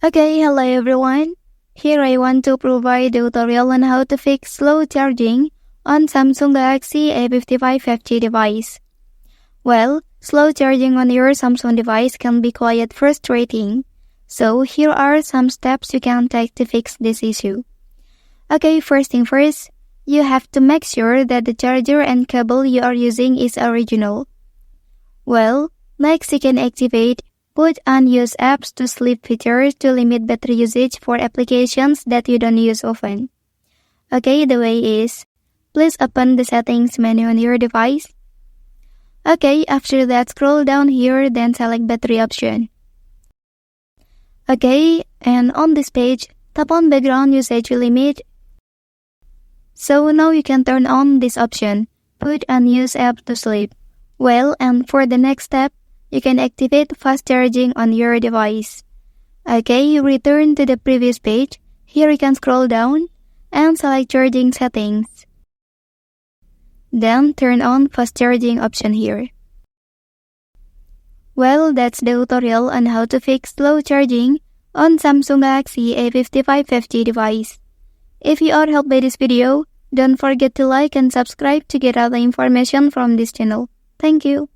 Okay, hello everyone. Here I want to provide a tutorial on how to fix slow charging on Samsung Galaxy A55 5G device. Well, slow charging on your Samsung device can be quite frustrating. So here are some steps you can take to fix this issue. Okay, first thing first, you have to make sure that the charger and cable you are using is original. Well, next you can activate Put on Use Apps to Sleep feature to limit battery usage for applications that you don't use often. Okay, the way is, please open the settings menu on your device. Okay, after that scroll down here, then select battery option. Okay, and on this page, tap on background usage limit. So now you can turn on this option, Put on Use App to Sleep. Well, and for the next step, you can activate fast charging on your device. Okay, return to the previous page. Here you can scroll down and select charging settings. Then turn on fast charging option here. Well, that's the tutorial on how to fix slow charging on Samsung Galaxy A55 5G device. If you are helped by this video, don't forget to like and subscribe to get other information from this channel. Thank you.